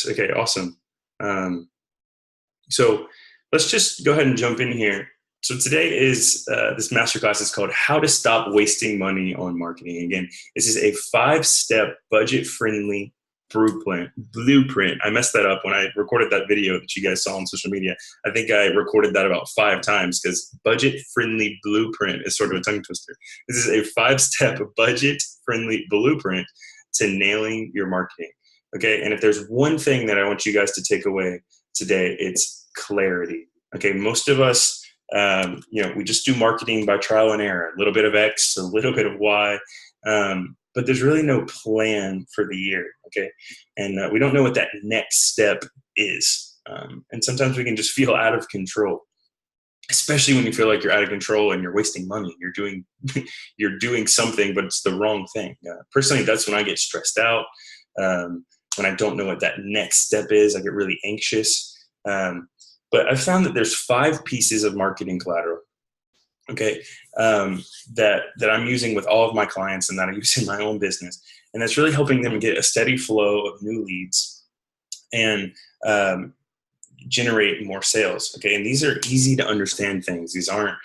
Okay, awesome. Um, so let's just go ahead and jump in here. So today is this masterclass is called "How to Stop Wasting Money on Marketing." Again, this is a 5-step budget-friendly blueprint. Blueprint. I messed that up when I recorded that video that you guys saw on social media. I think I recorded that about 5 times because budget-friendly blueprint is sort of a tongue twister. This is a 5-step budget-friendly blueprint to nailing your marketing. Okay, and if there's one thing that I want you guys to take away today, it's clarity. Okay, most of us, we just do marketing by trial and error, a little bit of X, a little bit of Y, but there's really no plan for the year. Okay, and we don't know what that next step is, and sometimes we can just feel out of control, especially when you feel like you're out of control and you're wasting money. You're doing you're doing something, but it's the wrong thing. Personally, that's when I get stressed out. When I don't know what that next step is, I get really anxious. But I've found that there's 5 pieces of marketing collateral, okay, that I'm using with all of my clients and that I use in my own business. And that's really helping them get a steady flow of new leads and generate more sales. Okay, and these are easy to understand things. These aren't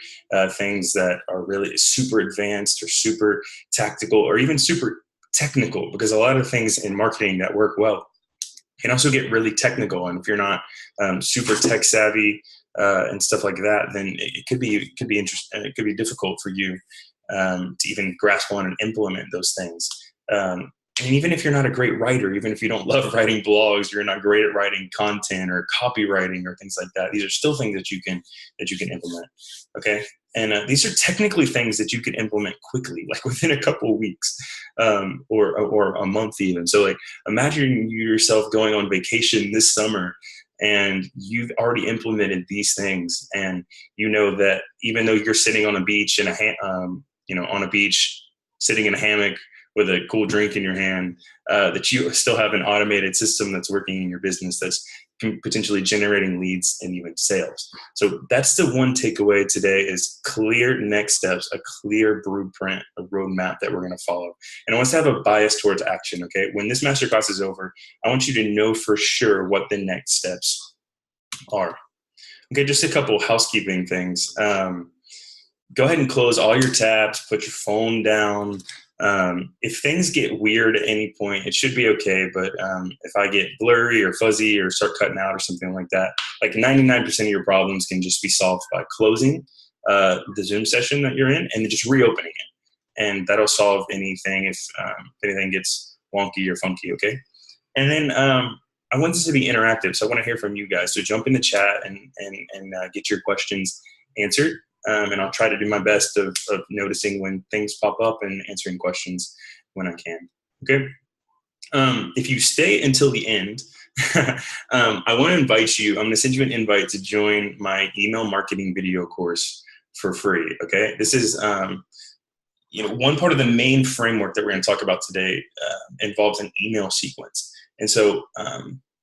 things that are really super advanced or super tactical or even super technical, because a lot of things in marketing that work well can also get really technical. And if you're not super tech savvy and stuff like that, then it could be interesting. It could be difficult for you to even grasp on and implement those things. And even if you're not a great writer, even if you don't love writing blogs, you're not great at writing content or copywriting or things like that, these are still things that you can implement. Okay. And these are technically things that you can implement quickly, like within a couple of weeks or a month even. So like imagine yourself going on vacation this summer and you've already implemented these things. And you know that even though you're sitting on a beach on a beach, sitting in a hammock with a cool drink in your hand, that you still have an automated system that's working in your business that's potentially generating leads and even sales. So that's the one takeaway today is clear next steps, a clear blueprint, a roadmap that we're going to follow. And I want to have a bias towards action. Okay. When this masterclass is over, I want you to know for sure what the next steps are. Okay. Just a couple housekeeping things. Go ahead and close all your tabs, put your phone down. If things get weird at any point, it should be okay. But if I get blurry or fuzzy or start cutting out or something like that, like 99% of your problems can just be solved by closing the Zoom session that you're in and then just reopening it. And that'll solve anything if anything gets wonky or funky, okay? And then I want this to be interactive, so I want to hear from you guys. So jump in the chat and get your questions answered. And I'll try to do my best of noticing when things pop up and answering questions when I can. Okay. If you stay until the end, I want to invite you. I'm going to send you an invite to join my email marketing video course for free. Okay. This is, one part of the main framework that we're going to talk about today involves an email sequence. And so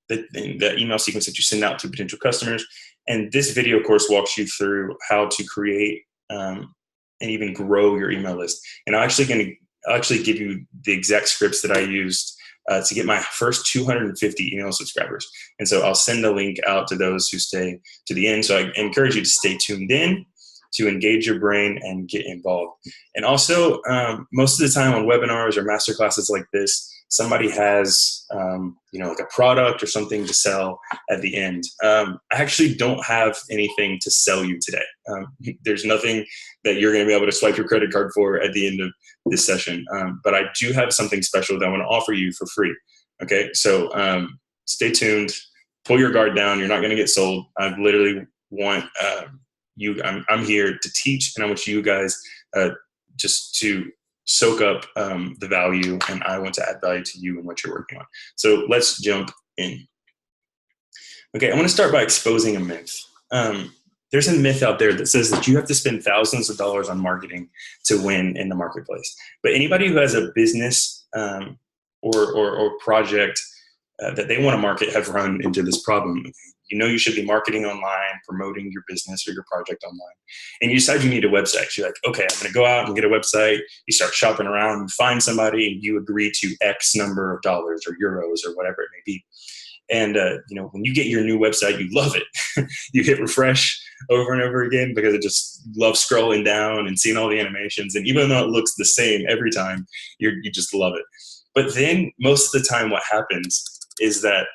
the email sequence that you send out to potential customers. And this video course walks you through how to create and even grow your email list. And I'll actually give you the exact scripts that I used to get my first 250 email subscribers. And so I'll send the link out to those who stay to the end. So I encourage you to stay tuned in, to engage your brain and get involved. And also, most of the time on webinars or masterclasses like this, somebody has, like a product or something to sell at the end. I actually don't have anything to sell you today. There's nothing that you're going to be able to swipe your credit card for at the end of this session. But I do have something special that I want to offer you for free. Okay. So stay tuned, pull your guard down. You're not going to get sold. I literally want I'm here to teach, and I want you guys just to soak up the value, and I want to add value to you and what you're working on. So let's jump in. Okay, I want to start by exposing a myth. There's a myth out there that says that you have to spend thousands of dollars on marketing to win in the marketplace. But anybody who has a business or project that they want to market have run into this problem. You should be marketing online, promoting your business or your project online. And you decide you need a website. So you're like, okay, I'm going to go out and get a website. You start shopping around, you find somebody, and you agree to X number of dollars or euros or whatever it may be. And, when you get your new website, you love it. You hit refresh over and over again because it just loves scrolling down and seeing all the animations. And even though it looks the same every time, you just love it. But then most of the time what happens is that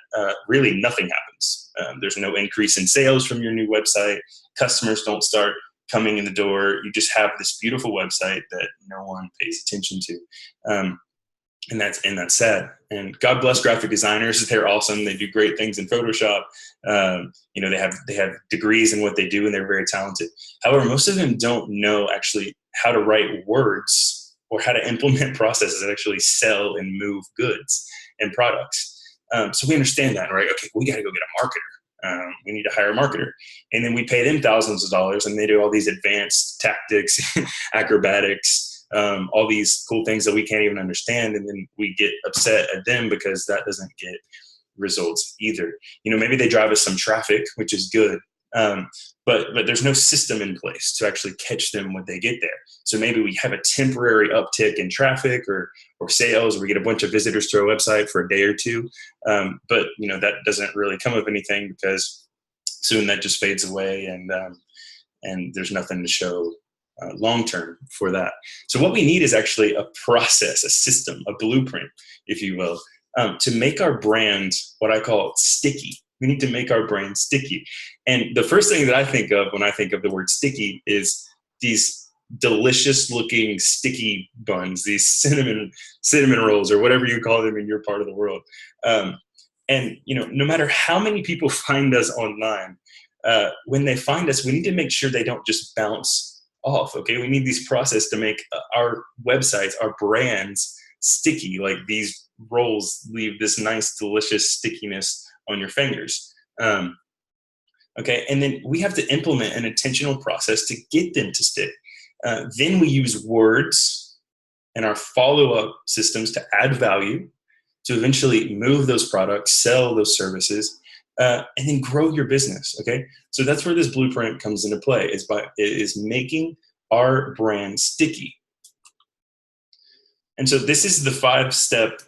really nothing happens. There's no increase in sales from your new website. Customers don't start coming in the door. You just have this beautiful website that no one pays attention to. And that's sad. And God bless graphic designers. They're awesome. They do great things in Photoshop. They have degrees in what they do, and they're very talented. However, most of them don't know actually how to write words or how to implement processes that actually sell and move goods and products. So we understand that, right? Okay, we got to go get a marketer. We need to hire a marketer. And then we pay them thousands of dollars, and they do all these advanced tactics, acrobatics, all these cool things that we can't even understand. And then we get upset at them because that doesn't get results either. Maybe they drive us some traffic, which is good. But there's no system in place to actually catch them when they get there. So maybe we have a temporary uptick in traffic or sales, or we get a bunch of visitors to our website for a day or two. But that doesn't really come of anything because soon that just fades away, and there's nothing to show long-term for that. So what we need is actually a process, a system, a blueprint, if you will, to make our brand, what I call sticky. We need to make our brand sticky. And the first thing that I think of when I think of the word sticky is these delicious looking sticky buns, these cinnamon rolls, or whatever you call them in your part of the world. And no matter how many people find us online, when they find us, we need to make sure they don't just bounce off. Okay, we need these process to make our websites, our brands, sticky. Like these rolls leave this nice, delicious stickiness on your fingers. Okay, and then we have to implement an intentional process to get them to stick. Then we use words and our follow-up systems to add value, to eventually move those products, sell those services, and then grow your business. Okay, so that's where this blueprint comes into play. Is making our brand sticky. And so this is the five-step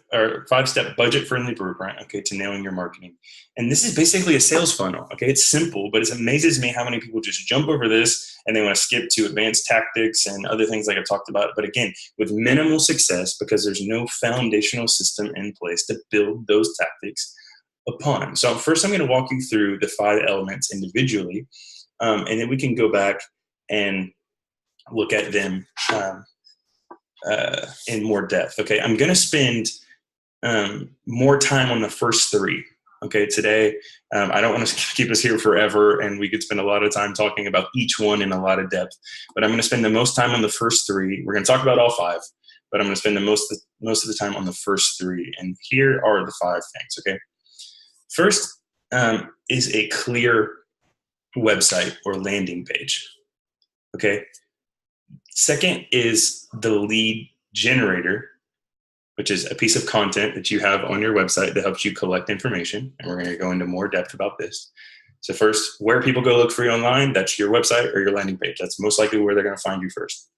budget-friendly blueprint, okay, to nailing your marketing. And this is basically a sales funnel, okay? It's simple, but it amazes me how many people just jump over this and they want to skip to advanced tactics and other things like I talked about. But again, with minimal success, because there's no foundational system in place to build those tactics upon. So first I'm going to walk you through the 5 elements individually, and then we can go back and look at them in more depth. Okay, I'm going to spend more time on the first 3. Okay, today I don't want to keep us here forever, and we could spend a lot of time talking about each one in a lot of depth. But I'm going to spend the most time on the first 3. We're going to talk about all 5, but I'm going to spend the most of the time on the first 3. And here are the 5 things. Okay, first is a clear website or landing page. Okay. Second is the lead generator, which is a piece of content that you have on your website that helps you collect information. And we're going to go into more depth about this. So first, where people go look for you online, that's your website or your landing page. That's most likely where they're going to find you first.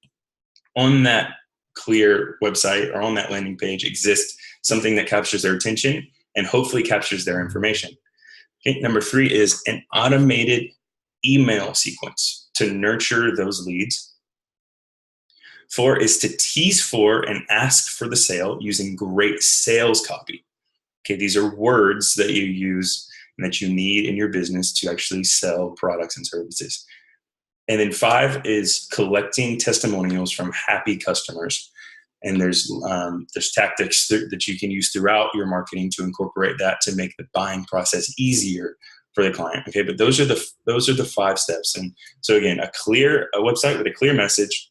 On that clear website or on that landing page exists something that captures their attention and hopefully captures their information. Okay, number 3 is an automated email sequence to nurture those leads. 4 is to tease for and ask for the sale using great sales copy. Okay, these are words that you use and that you need in your business to actually sell products and services. And then 5 is collecting testimonials from happy customers. And there's tactics that you can use throughout your marketing to incorporate that to make the buying process easier for the client. Okay, but those are the 5 steps. And so again, a website with a clear message,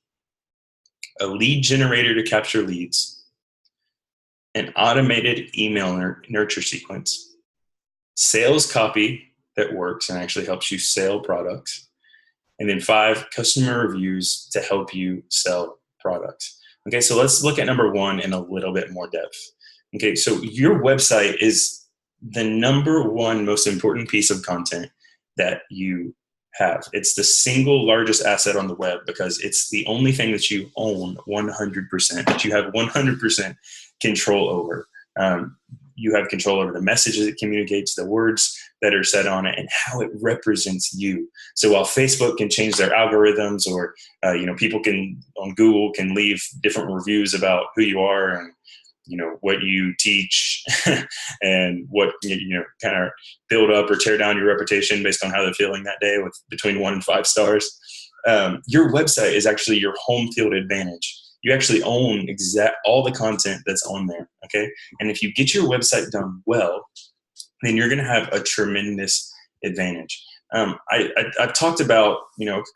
a lead generator to capture leads, an automated email nurture sequence, sales copy that works and actually helps you sell products, and then 5 customer reviews to help you sell products. Okay, so let's look at number 1 in a little bit more depth. Okay, so your website is the number 1 most important piece of content that you have. It's the single largest asset on the web because it's the only thing that you own 100%, that you have 100% control over. you have control over the messages it communicates, the words that are said on it, and how it represents you. So while Facebook can change their algorithms, or people can on Google can leave different reviews about who you are and what you teach and what kind of build up or tear down your reputation based on how they're feeling that day with between 1 and 5 stars. Your website is actually your home field advantage. You actually own all the content that's on there. Okay. And if you get your website done well, then you're going to have a tremendous advantage. I've talked about,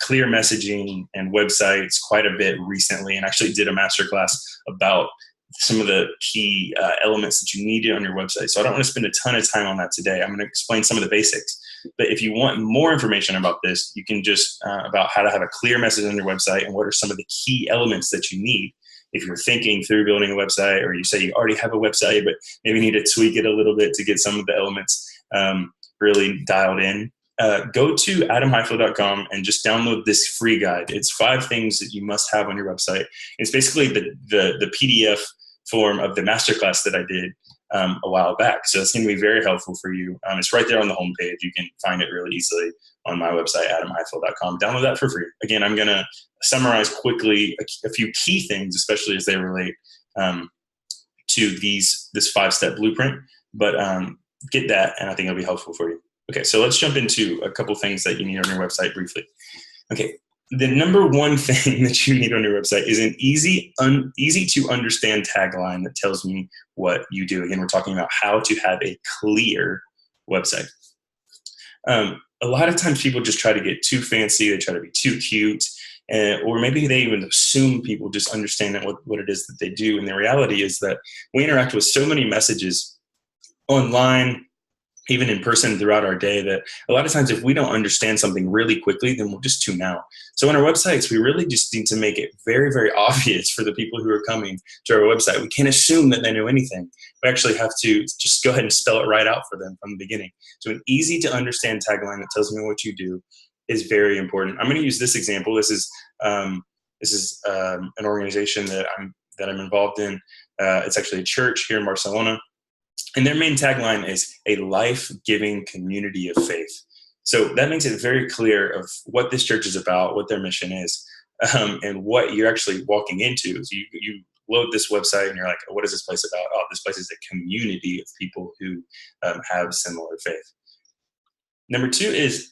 clear messaging and websites quite a bit recently, and actually did a masterclass about some of the key elements that you need on your website. So I don't want to spend a ton of time on that today. I'm going to explain some of the basics. But if you want more information about this, you can just about how to have a clear message on your website and what are some of the key elements that you need. If you're thinking through building a website, or you say you already have a website, but maybe need to tweak it a little bit to get some of the elements really dialed in, go to adamhighfield.com and just download this free guide. It's 5 things that you must have on your website. It's basically the PDF form of the masterclass that I did a while back. So it's going to be very helpful for you. It's right there on the homepage. You can find it really easily on my website, adamhighfield.com. Download that for free. Again, I'm going to summarize quickly a few key things, especially as they relate to this 5-step blueprint. But get that, and I think it'll be helpful for you. Okay, so let's jump into a couple things that you need on your website briefly. Okay, the number one thing that you need on your website is an easy to understand tagline that tells me what you do. Again, we're talking about how to have a clear website. A lot of times people just try to get too fancy. They try to be too cute. Or maybe they even assume people just understand what it is that they do. And the reality is that we interact with so many messages online, even in person throughout our day, that a lot of times if we don't understand something really quickly, then we'll just tune out. So on our websites, we really just need to make it very, very obvious for the people who are coming to our website. We can't assume that they know anything. We actually have to just go ahead and spell it right out for them from the beginning. So an easy to understand tagline that tells me what you do is very important. I'm going to use this example. This is an organization that I'm involved in. It's actually a church here in Barcelona. And their main tagline is a life-giving community of faith. So that makes it very clear of what this church is about, what their mission is, and what you're actually walking into. So you load this website and you're like, oh, what is this place about? Oh, this place is a community of people who have similar faith. Number 2 is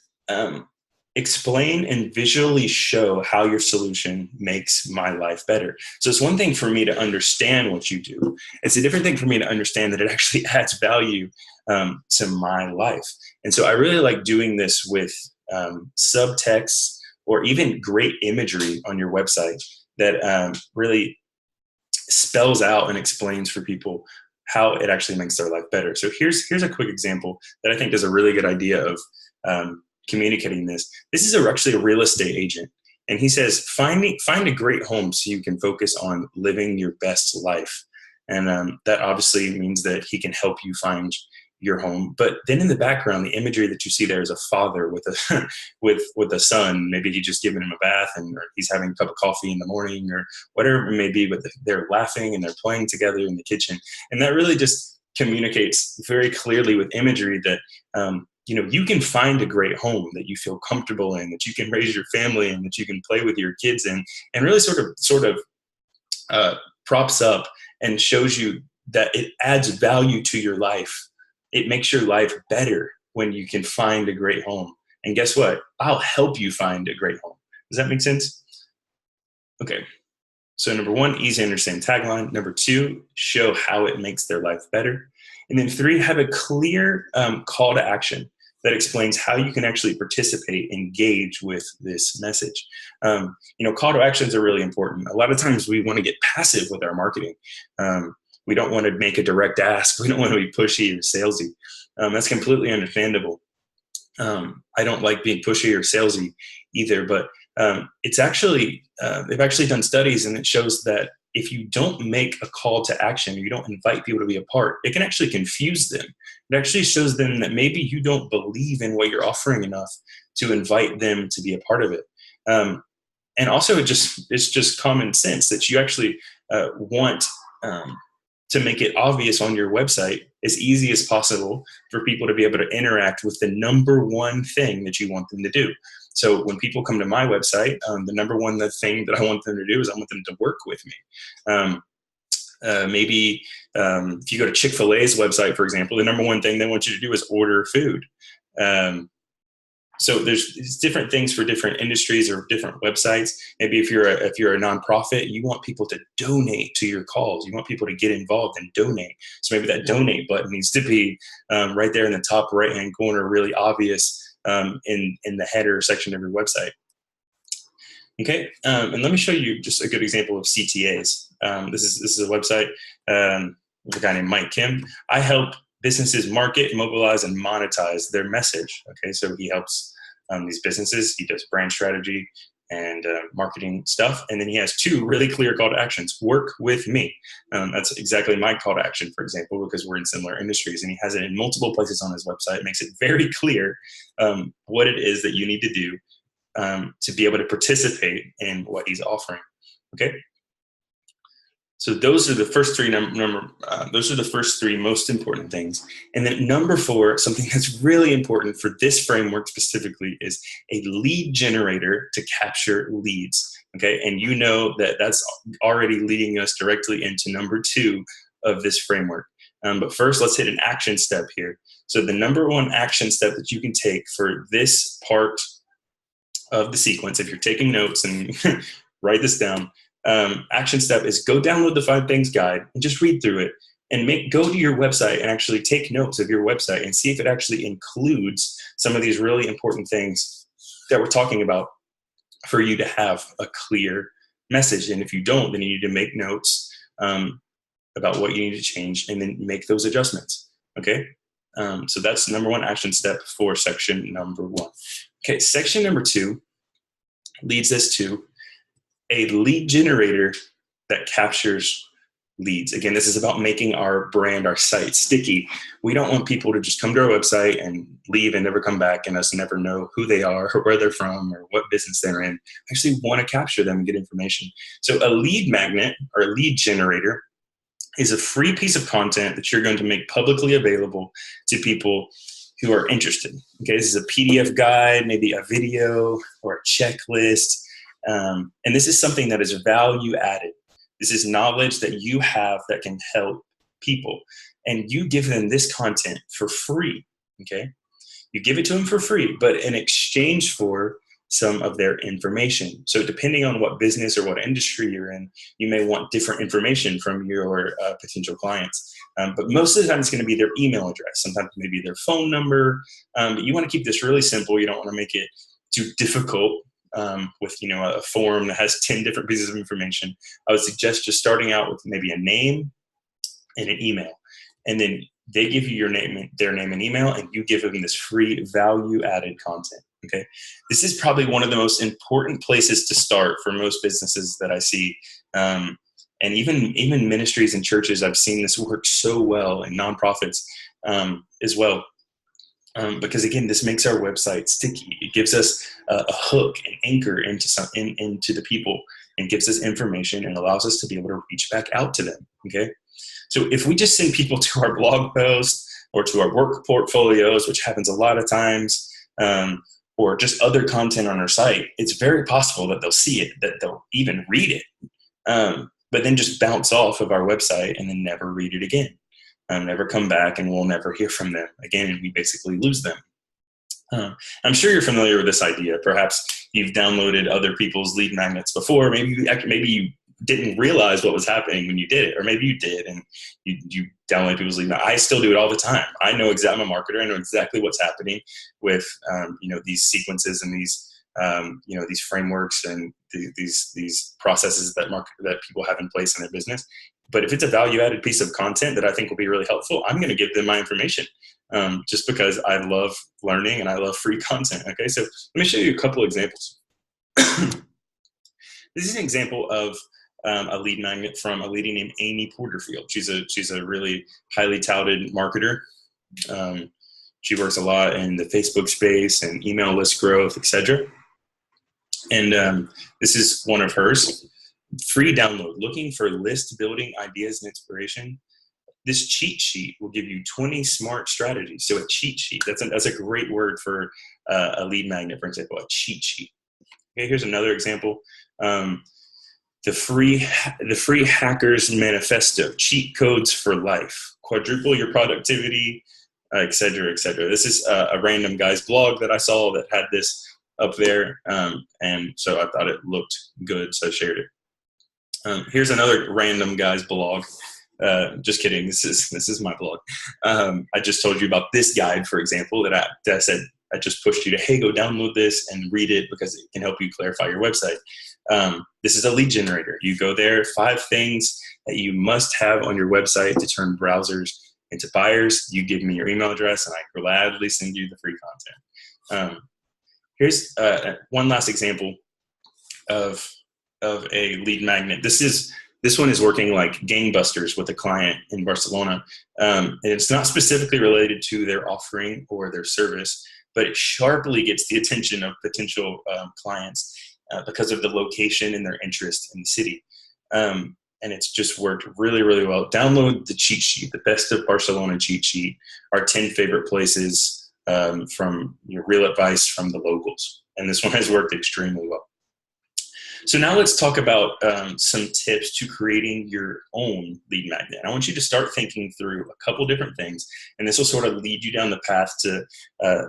explain and visually show how your solution makes my life better. So it's one thing for me to understand what you do. It's a different thing for me to understand that it actually adds value to my life. And so I really like doing this with subtext or even great imagery on your website that really spells out and explains for people how it actually makes their life better. So here's a quick example that I think does a really good idea of communicating this. This is actually a real estate agent. And he says, find a great home so you can focus on living your best life. And that obviously means that he can help you find your home. But then in the background, the imagery that you see there is a father with a with a son. Maybe he's just giving him a bath, or he's having a cup of coffee in the morning, or whatever it may be. But they're laughing and they're playing together in the kitchen. And that really just communicates very clearly with imagery that you can find a great home that you feel comfortable in, that you can raise your family in, that you can play with your kids in, and really sort of props up and shows you that it adds value to your life. It makes your life better when you can find a great home. And guess what? I'll help you find a great home. Does that make sense? Okay. So number 1, easy to understand tagline. Number 2, show how it makes their life better. And then 3, have a clear call to action that explains how you can actually participate, engage with this message. Call to actions are really important. A lot of times we want to get passive with our marketing. We don't want to make a direct ask. We don't want to be pushy or salesy. That's completely understandable. I don't like being pushy or salesy either, but it's actually, they've actually done studies, and it shows that if you don't make a call to action, or you don't invite people to be a part, it can actually confuse them. It actually shows them that maybe you don't believe in what you're offering enough to invite them to be a part of it. And also it's just common sense that you actually want to make it obvious on your website as easy as possible for people to be able to interact with the number one thing that you want them to do. So when people come to my website, the number one thing that I want them to do is I want them to work with me. Maybe if you go to Chick-fil-A's website, for example, the number one thing they want you to do is order food. So there's different things for different industries or different websites. Maybe if you're a nonprofit, you want people to donate to your calls. You want people to get involved and donate. So maybe that donate button needs to be right there in the top right-hand corner, really obvious in the header section of your website. Okay, and let me show you just a good example of CTAs. This is a website with a guy named Mike Kim. I help businesses market, mobilize, and monetize their message. Okay, so he helps these businesses. He does brand strategy and marketing stuff. And then he has two really clear call to actions. Work with me. That's exactly my call to action, for example, because we're in similar industries. And he has it in multiple places on his website. It makes it very clear what it is that you need to do to be able to participate in what he's offering. Okay. So those are the first three those are the first three most important things. And then number 4, something that's really important for this framework specifically, is a lead generator to capture leads. Okay, and you know that that's already leading us directly into number 2 of this framework. But first, let's hit an action step here. So the number 1 action step that you can take for this part of the sequence, if you're taking notes and write this down, action step is go download the 5 things guide and just read through it and go to your website and actually take notes of your website and see if it actually includes some of these really important things that we're talking about for you to have a clear message. And if you don't, then you need to make notes about what you need to change and then make those adjustments. Okay. So that's the number 1 action step for section number 1. Okay. Section number 2 leads us to a lead generator that captures leads. Again, this is about making our brand, our site sticky. We don't want people to just come to our website and leave and never come back and us never know who they are or where they're from or what business they're in. I actually want to capture them and get information. So a lead magnet or a lead generator is a free piece of content that you're going to make publicly available to people who are interested. Okay, this is a PDF guide, maybe a video or a checklist. And this is something that is value added. This is knowledge that you have that can help people. And you give them this content for free, okay? You give it to them for free, but in exchange for some of their information. So depending on what business or what industry you're in, you may want different information from your potential clients. But most of the time it's going to be their email address. Sometimes maybe their phone number. But you want to keep this really simple. You don't want to make it too difficult. With a form that has 10 different pieces of information. I would suggest just starting out with maybe a name and an email, and then they give you their name and email, and you give them this free value-added content. Okay, this is probably one of the most important places to start for most businesses that I see, and even ministries and churches. I've seen this work so well, and nonprofits as well. Because again, this makes our website sticky. It gives us a hook, an anchor into the people, and gives us information and allows us to be able to reach back out to them. Okay, so if we just send people to our blog post or to our work portfolios, which happens a lot of times, or just other content on our site, it's very possible that they'll see it, that they'll even read it, but then just bounce off of our website and then never read it again. Never come back, and we'll never hear from them again, and we basically lose them. I'm sure you're familiar with this idea. Perhaps you've downloaded other people's lead magnets before. Maybe you didn't realize what was happening when you did it, or maybe you did and you download people's lead magnets. I still do it all the time. I'm a marketer. I know exactly what's happening with these sequences and these these frameworks and these processes that people have in place in their business. But if it's a value-added piece of content that I think will be really helpful, I'm going to give them my information just because I love learning and I love free content. Okay, so let me show you a couple examples. This is an example of a lead magnet from a lady named Amy Porterfield. She's a really highly touted marketer. She works a lot in the Facebook space and email list growth, etc. And this is one of hers. Free download, looking for list building ideas and inspiration. this cheat sheet will give you 20 smart strategies. So a cheat sheet, that's a great word for a lead magnet, for example, a cheat sheet. Okay, here's another example. The free Hackers Manifesto, cheat codes for life, quadruple your productivity, et cetera, et cetera. This is a random guy's blog that I saw that had this up there. And so I thought it looked good, so I shared it. Here's another random guy's blog. Just kidding. This is my blog. I just told you about this guide, for example, that I said, I just pushed you to, hey, go download this and read it because it can help you clarify your website. This is a lead generator. You go there, 5 things that you must have on your website to turn browsers into buyers. You give me your email address and I gladly send you the free content. Here's one last example of a lead magnet. This one is working like gangbusters with a client in Barcelona. And it's not specifically related to their offering or their service, but it sharply gets the attention of potential clients because of the location and their interest in the city. And it's just worked really, really well. Download the cheat sheet, the Best of Barcelona cheat sheet, our 10 favorite places from your real advice from the locals. And this one has worked extremely well. So now let's talk about some tips to creating your own lead magnet. I want you to start thinking through a couple different things, and this will sort of lead you down the path to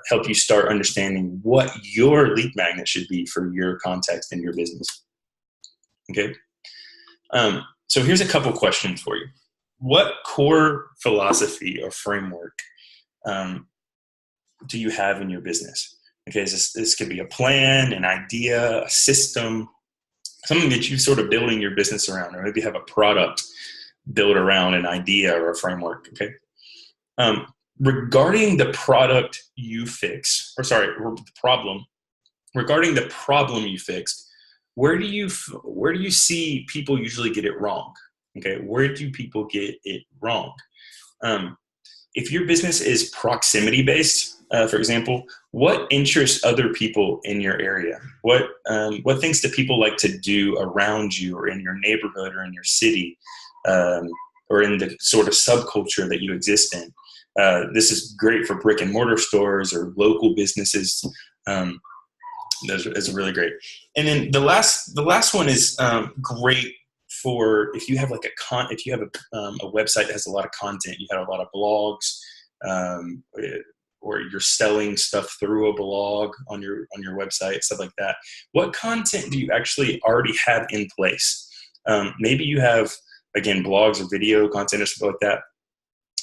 help you start understanding what your lead magnet should be for your context and your business. Okay. So here's a couple questions for you. What core philosophy or framework do you have in your business? Okay, this could be a plan, an idea, a system, something that you sort of building your business around, or maybe have a product built around an idea or a framework. Okay. Regarding the product you fix, regarding the problem you fixed, where do you see people usually get it wrong? Okay. Where do people get it wrong? If your business is proximity based, for example, what interests other people in your area? What things do people like to do around you or in your neighborhood or in your city or in the sort of subculture that you exist in? This is great for brick and mortar stores or local businesses. Those are really great. And then the last one is great for if you have like if you have a website that has a lot of content, you have a lot of blogs, or you're selling stuff through a blog on your website, stuff like that. What content do you actually already have in place? Maybe you have, again, blogs or video content or stuff like that,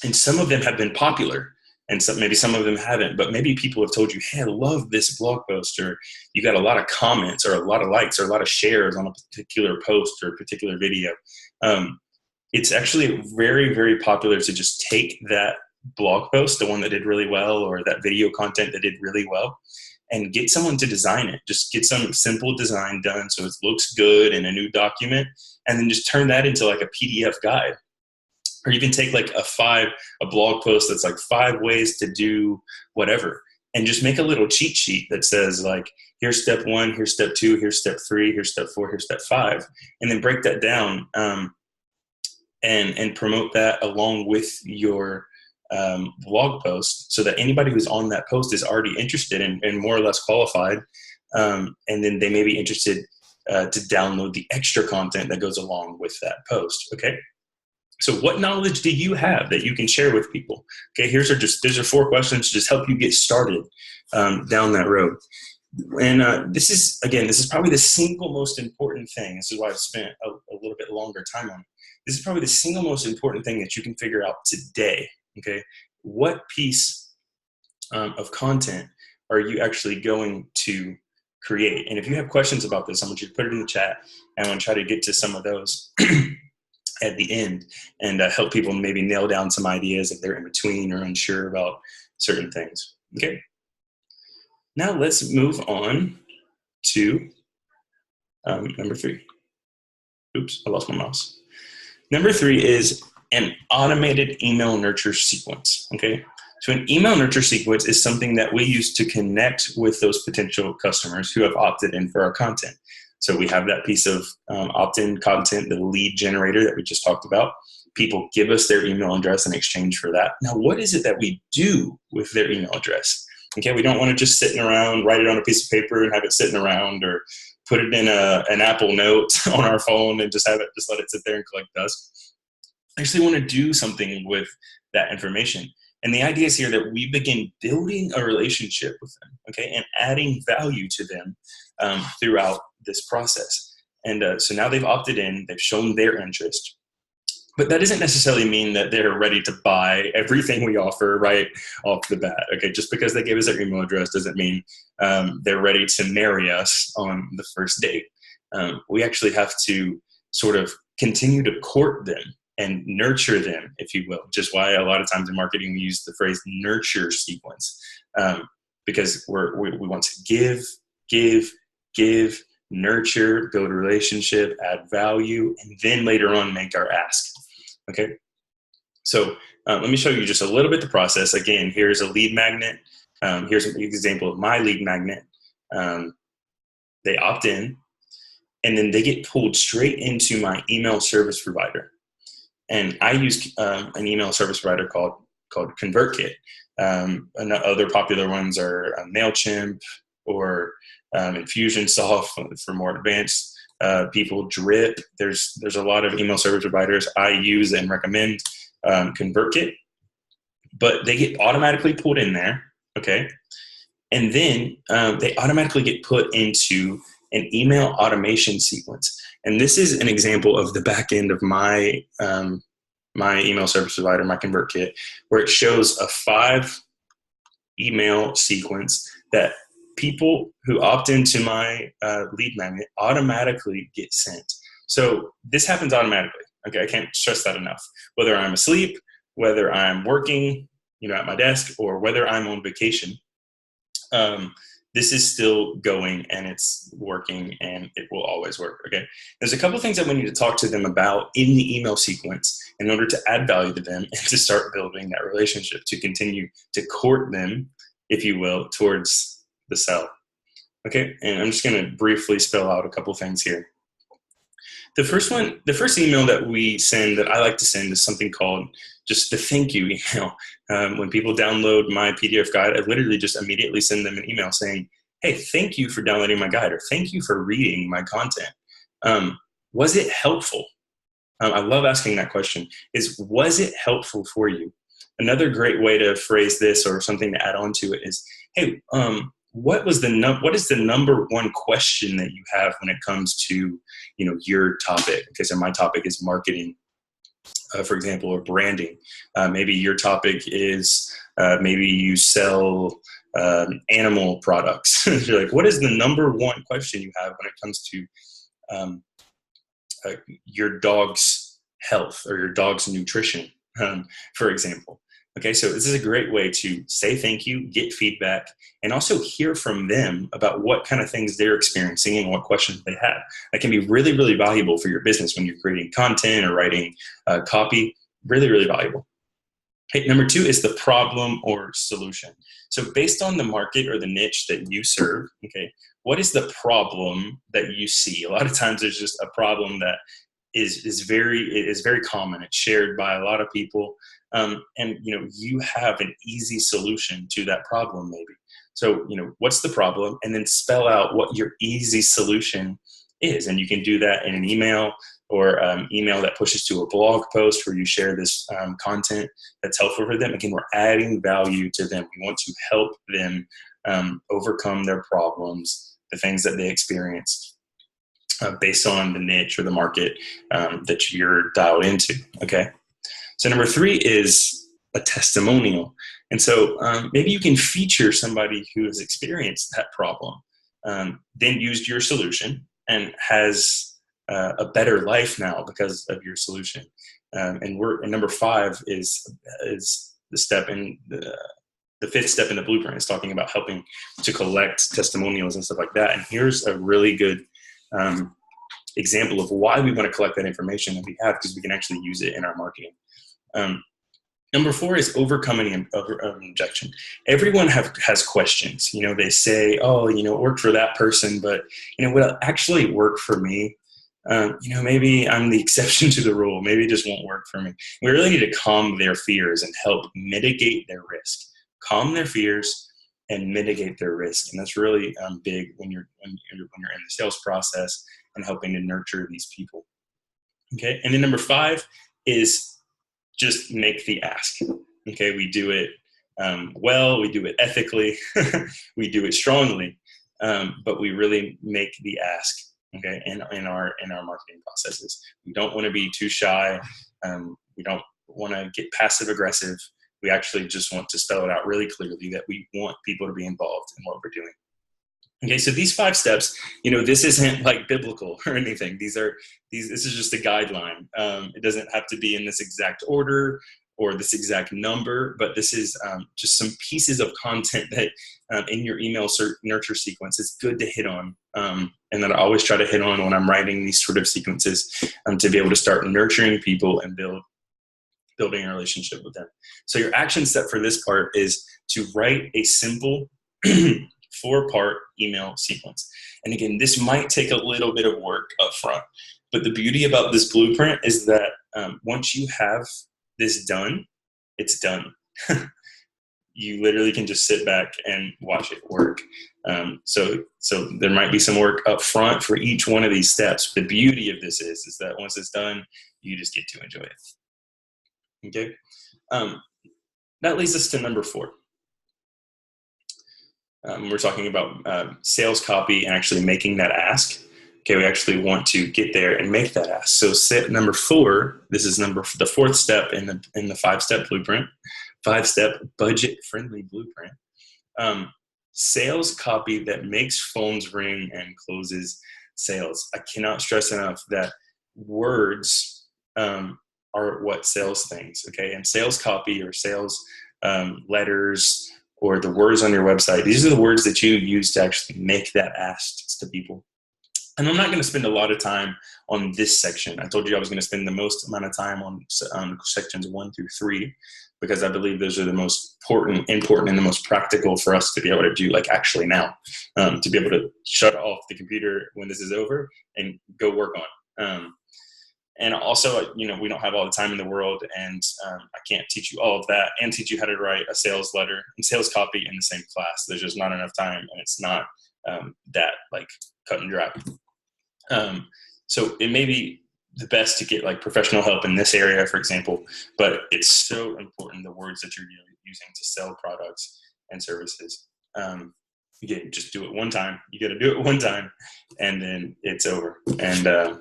and some of them have been popular, and maybe some of them haven't, but maybe people have told you, hey, I love this blog post, or you got a lot of comments or a lot of likes or a lot of shares on a particular post or a particular video. It's actually very, very popular to just take that blog post, the one that did really well, or that video content that did really well, and get someone to design it. Just get some simple design done so it looks good in a new document, and then just turn that into like a PDF guide. Or you can take like a blog post that's like 5 ways to do whatever, and just make a little cheat sheet that says like, here's step 1, here's step 2, here's step 3, here's step 4, here's step 5, and then break that down and promote that along with your blog post, so that anybody who's on that post is already interested and more or less qualified, and then they may be interested to download the extra content that goes along with that post. Okay. So what knowledge do you have that you can share with people? Okay, these are 4 questions to just help you get started down that road. And this is probably the single most important thing. This is why I've spent a little bit longer time on it. This is probably the single most important thing that you can figure out today. Okay, what piece of content are you actually going to create? And if you have questions about this, I want you to put it in the chat, and I'm going to try to get to some of those at the end and help people maybe nail down some ideas if they're in between or unsure about certain things. Okay. Now let's move on to number 3. Oops, I lost my mouse. Number 3 is an automated email nurture sequence. Okay. So an email nurture sequence is something that we use to connect with those potential customers who have opted in for our content. So we have that piece of opt-in content, the lead generator that we just talked about. people give us their email address in exchange for that. Now, what is it that we do with their email address? Okay, we don't want to just sitting around, write it on a piece of paper and have it sitting around, or put it in an Apple Note on our phone and just let it sit there and collect dust. I actually want to do something with that information. And the idea is here that we begin building a relationship with them, okay, and adding value to them throughout this process. And so now they've opted in, they've shown their interest. But that doesn't necessarily mean that they're ready to buy everything we offer right off the bat. Okay, just because they gave us their email address doesn't mean they're ready to marry us on the first date. We actually have to sort of continue to court them and nurture them, if you will, which is why a lot of times in marketing we use the phrase nurture sequence, because we want to give, nurture, build a relationship, add value, and then later on make our ask. Okay, so let me show you just a little bit the process. Again, here's a lead magnet. Here's an example of my lead magnet. They opt in, and then they get pulled straight into my email service provider. And I use an email service provider called ConvertKit. And other popular ones are MailChimp or Infusionsoft for more advanced people. Drip. There's a lot of email service providers I use and recommend ConvertKit, but they get automatically pulled in there. Okay, and then they automatically get put into an email automation sequence. And this is an example of the back end of my my email service provider, my ConvertKit, where it shows a 5 email sequence that people who opt into my lead magnet automatically get sent. So this happens automatically. Okay, I can't stress that enough. Whether I'm asleep, whether I'm working, at my desk, or whether I'm on vacation, this is still going and it's working, and it will always work. Okay, there's a couple of things that we need to talk to them about in the email sequence in order to add value to them and to start building that relationship, to continue to court them, if you will, towards the sell. Okay, and I'm just going to briefly spell out a couple things here. The first email that we send, that I like to send, is something called just the thank you email. When people download my PDF guide, I literally just immediately send them an email saying, hey, thank you for downloading my guide, or thank you for reading my content. Was it helpful? I love asking that question, was it helpful for you? Another great way to phrase this, or something to add on to it, is, hey, what is the number one question that you have when it comes to, your topic? Okay, so my topic is marketing, for example, or branding. Maybe your topic is maybe you sell animal products. You're like, what is the number one question you have when it comes to your dog's health or your dog's nutrition, for example? Okay, so this is a great way to say thank you, get feedback, and also hear from them about what kind of things they're experiencing and what questions they have. That can be really, really valuable for your business when you're creating content or writing copy. Really, really valuable. Okay, number 2 is the problem or solution. So based on the market or the niche that you serve, okay, what is the problem that you see? A lot of times there's just a problem that is very common. It's shared by a lot of people. And you have an easy solution to that problem, maybe. So, what's the problem? And then spell out what your easy solution is. And you can do that in an email, or email that pushes to a blog post where you share this content that's helpful for them. Again, we're adding value to them. We want to help them overcome their problems, the things that they experience, based on the niche or the market that you're dialed into. Okay. So number 3 is a testimonial. And so maybe you can feature somebody who has experienced that problem, then used your solution and has a better life now because of your solution. And number 5 is the step in the 5th step in the blueprint is talking about helping to collect testimonials and stuff like that. And here's a really good example of why we want to collect that information that we have, because we can actually use it in our marketing. Number 4 is overcoming objection. Everyone has questions. They say, oh, it worked for that person, but will it actually work for me? maybe I'm the exception to the rule. Maybe it just won't work for me. We really need to calm their fears and help mitigate their risk. Calm their fears and mitigate their risk, and that's really big when you're in the sales process and helping to nurture these people. Okay, and then number 5 is just make the ask. Okay, we do it well, we do it ethically, we do it strongly, but we really make the ask. Okay, in our marketing processes, we don't want to be too shy. We don't want to get passive aggressive. We actually just want to spell it out really clearly that we want people to be involved in what we're doing. Okay, so these 5 steps, this isn't like biblical or anything. This is just a guideline. It doesn't have to be in this exact order or this exact number, but this is just some pieces of content that in your email nurture sequence, it's good to hit on. And that I always try to hit on when I'm writing these sort of sequences to be able to start nurturing people and building a relationship with them. So your action step for this part is to write a simple 4-part email sequence. And again, this might take a little bit of work up front, but the beauty about this blueprint is that once you have this done, it's done. You literally can just sit back and watch it work. So there might be some work up front for each one of these steps. The beauty of this is that once it's done, you just get to enjoy it. Okay. That leads us to number 4. We're talking about sales copy and actually making that ask. Okay, we actually want to get there and make that ask. So step number 4, this is the 4th step in the 5-step blueprint, 5-step budget-friendly blueprint. Sales copy that makes phones ring and closes sales. I cannot stress enough that words are what sells things. Okay, and sales copy or sales letters or the words on your website, these are the words that you use to actually make that ask to people. And I'm not going to spend a lot of time on this section. I told you I was going to spend the most amount of time on sections 1 through 3, because I believe those are the most important and the most practical for us to be able to do, like actually now, to be able to shut off the computer when this is over and go work on. And also, we don't have all the time in the world, and I can't teach you all of that and teach you how to write a sales letter and sales copy in the same class. There's just not enough time, and it's not that like cut and dry. So it may be the best to get like professional help in this area, for example, but it's so important, the words that you're using to sell products and services. Again, just do it one time. You got to do it one time, and then it's over. And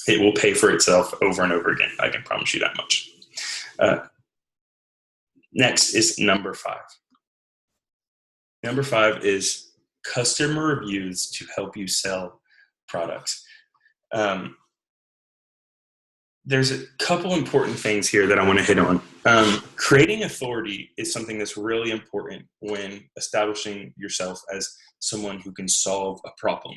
it will pay for itself over and over again. I can promise you that much. Next is number 5. Number 5 is customer reviews to help you sell products. There's a couple important things here that I want to hit on. Creating authority is something that's really important when establishing yourself as someone who can solve a problem.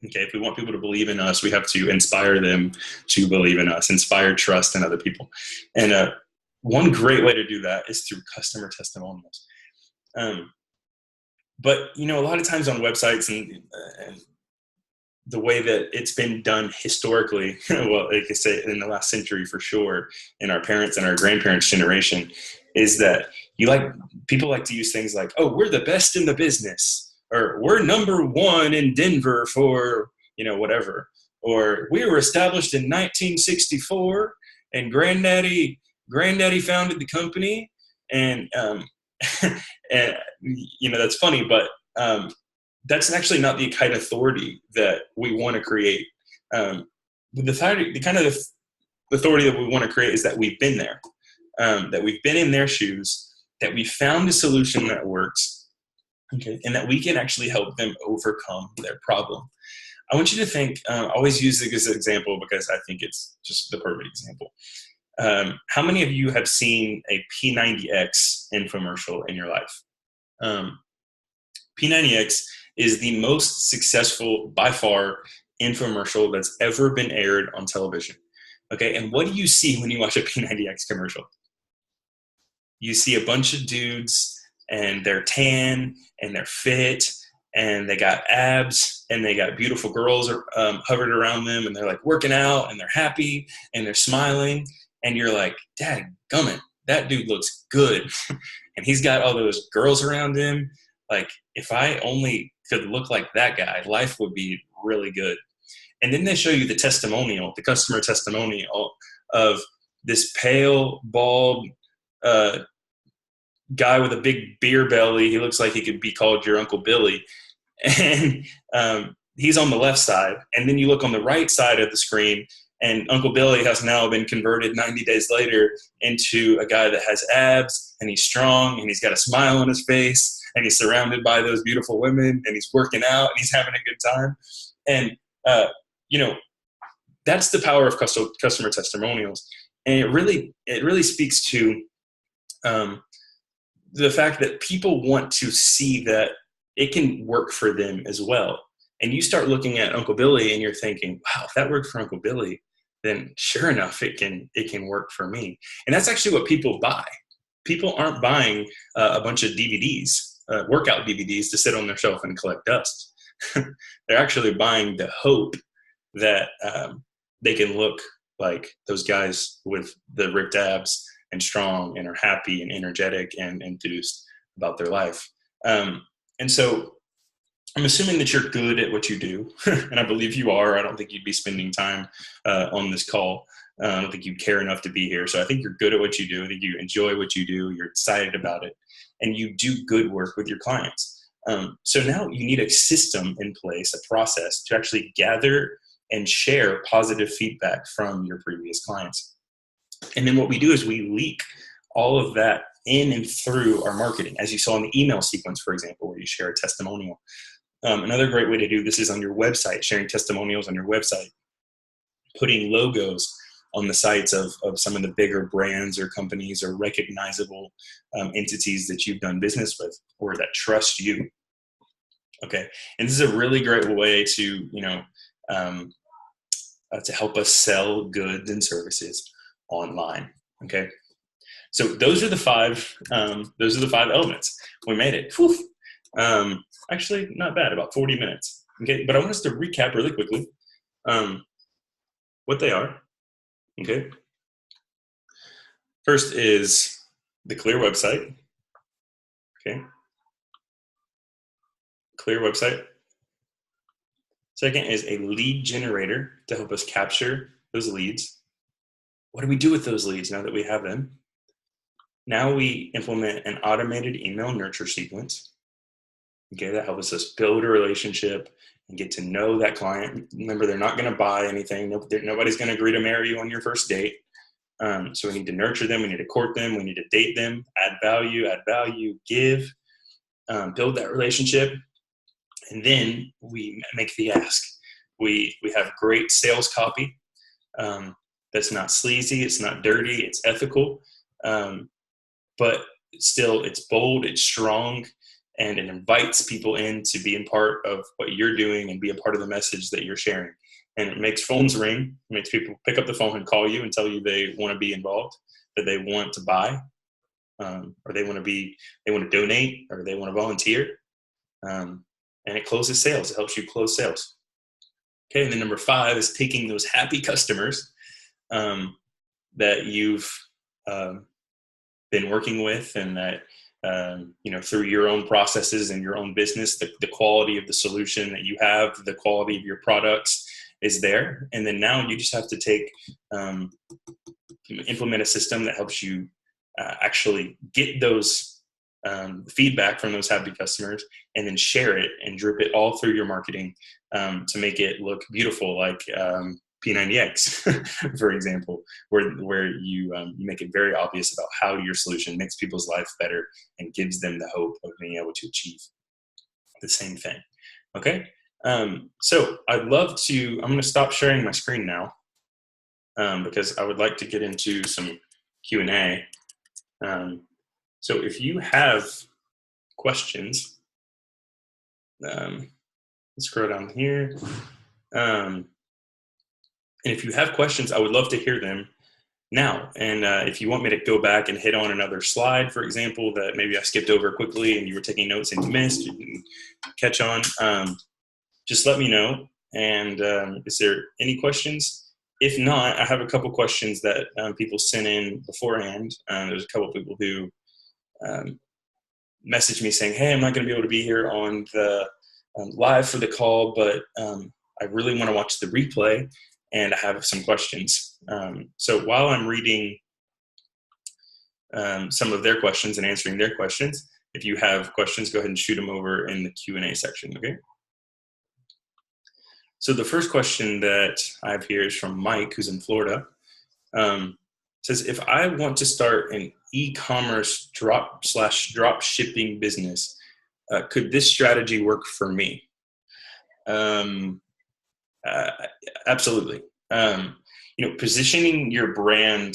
Okay, if we want people to believe in us, we have to inspire them to believe in us, inspire trust in other people. And one great way to do that is through customer testimonials. But, a lot of times on websites and the way that it's been done historically, well, like I say, in the last century for sure, in our parents' and our grandparents' generation, is that people like to use things like, oh, we're the best in the business, or we're number 1 in Denver for, whatever, or we were established in 1964 and granddaddy founded the company. And, and that's funny, but that's actually not the kind of authority that we want to create. The kind of authority that we want to create is that we've been there, that we've been in their shoes, that we found a solution that works, okay, and that we can actually help them overcome their problem. I want you to think, I always use this as an example because I think it's just the perfect example. How many of you have seen a P90X infomercial in your life? P90X is the most successful, by far, infomercial that's ever been aired on television. Okay, and what do you see when you watch a P90X commercial? You see a bunch of dudes, and they're tan, and they're fit, and they got abs and they got beautiful girls hovered around them, and they're like working out and they're happy and they're smiling, and you're like, dad gummit, that dude looks good. And he's got all those girls around him. Like, if I only could look like that guy, life would be really good. And then they show you the testimonial, the customer testimonial of this pale, bald guy with a big beer belly. He looks like he could be called your Uncle Billy. And he's on the left side. And then you look on the right side of the screen, and Uncle Billy has now been converted 90 days later into a guy that has abs, and he's strong, and he's got a smile on his face, and he's surrounded by those beautiful women, and he's working out, and he's having a good time. And, that's the power of customer testimonials. And it really speaks to the fact that people want to see that it can work for them as well. And you start looking at Uncle Billy and you're thinking, wow, if that worked for Uncle Billy, then sure enough, it can work for me. And that's actually what people buy. People aren't buying a bunch of DVDs, workout DVDs to sit on their shelf and collect dust. They're actually buying the hope that they can look like those guys with the ripped abs and strong and are happy and energetic and enthused about their life. And so I'm assuming that you're good at what you do, and I believe you are. I don't think you'd be spending time on this call. I don't think you'd care enough to be here. So I think you're good at what you do. I think you enjoy what you do. You're excited about it, and you do good work with your clients. So now you need a system in place, a process to actually gather and share positive feedback from your previous clients. And then what we do is we leak all of that in and through our marketing, as you saw in the email sequence, for example, where you share a testimonial. Another great way to do this is on your website, sharing testimonials on your website, putting logos on the sites of some of the bigger brands or companies or recognizable entities that you've done business with or that trust you. Okay. And this is a really great way to, to help us sell goods and services online. Okay. So those are the five elements. We made it. Actually, not bad, about 40 minutes. Okay. But I want us to recap really quickly what they are. Okay. First is the clear website. Okay. Clear website. Second is a lead generator to help us capture those leads. What do we do with those leads now that we have them? Now we implement an automated email nurture sequence. Okay, that helps us build a relationship and get to know that client. Remember, they're not going to buy anything. Nobody's going to agree to marry you on your first date. So we need to nurture them. We need to court them. We need to date them, add value, give, build that relationship. And then we make the ask. We have great sales copy that's not sleazy, it's not dirty, it's ethical, but still it's bold, it's strong, and it invites people in to be a part of what you're doing and be a part of the message that you're sharing. And it makes phones ring, it makes people pick up the phone and call you and tell you they want to be involved, that they want to buy, or they want to donate, or they want to volunteer. And it closes sales. It helps you close sales. Okay, and then number 5 is taking those happy customers that you've been working with, and that through your own processes and your own business, the quality of the solution that you have, the quality of your products is there. And then now you just have to implement a system that helps you actually get those feedback from those happy customers, and then share it and drip it all through your marketing to make it look beautiful, like P90X, for example, where you make it very obvious about how your solution makes people's life better and gives them the hope of being able to achieve the same thing. Okay, so I'm going to stop sharing my screen now because I would like to get into some Q&A. So if you have questions, let's scroll down here. And if you have questions, I would love to hear them. now. And if you want me to go back and hit on another slide, for example, that maybe I skipped over quickly and you were taking notes and you missed, you can catch on, just let me know. And is there any questions? If not, I have a couple questions that people sent in beforehand. There's a couple people who messaged me saying, hey, I'm not going to be able to be here on the live for the call, but I really want to watch the replay and I have some questions. So while I'm reading some of their questions and answering their questions, if you have questions, go ahead and shoot them over in the Q&A section, okay? So the first question that I have here is from Mike, who's in Florida. Says, if I want to start an e-commerce drop shipping business, could this strategy work for me? Absolutely. Positioning your brand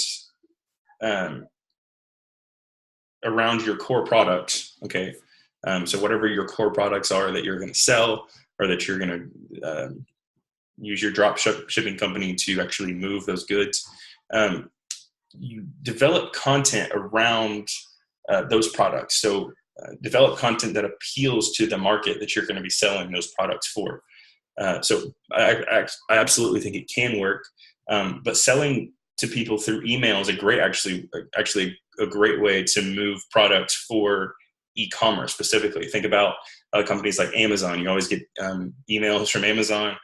around your core product. Okay. So whatever your core products are that you're going to sell, or that you're going to use your drop shipping company to actually move those goods. You develop content around those products. So develop content that appeals to the market that you're going to be selling those products for. So I absolutely think it can work. But selling to people through email is actually a great way to move products for e-commerce specifically. Think about companies like Amazon. You always get emails from Amazon.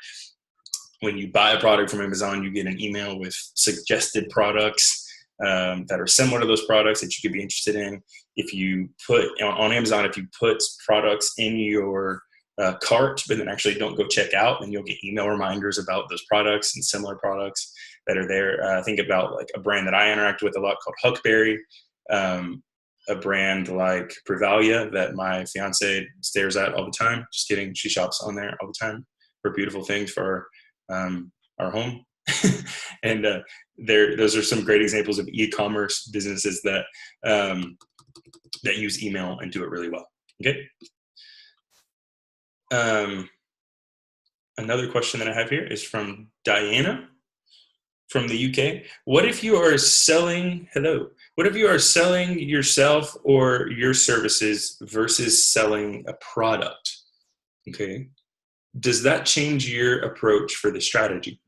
When you buy a product from Amazon, you get an email with suggested products that are similar to those products that you could be interested in. If you put on Amazon, if you put products in your cart, but then actually don't go check out, then you'll get email reminders about those products and similar products that are there. Think about like a brand that I interact with a lot called Huckberry, a brand like Privalia that my fiance stares at all the time. Just kidding. She shops on there all the time for beautiful things for our home. And those are some great examples of e-commerce businesses that that use email and do it really well. Okay. Another question that I have here is from Diana from the UK. What if you are selling yourself or your services versus selling a product? Okay. Does that change your approach for the strategy?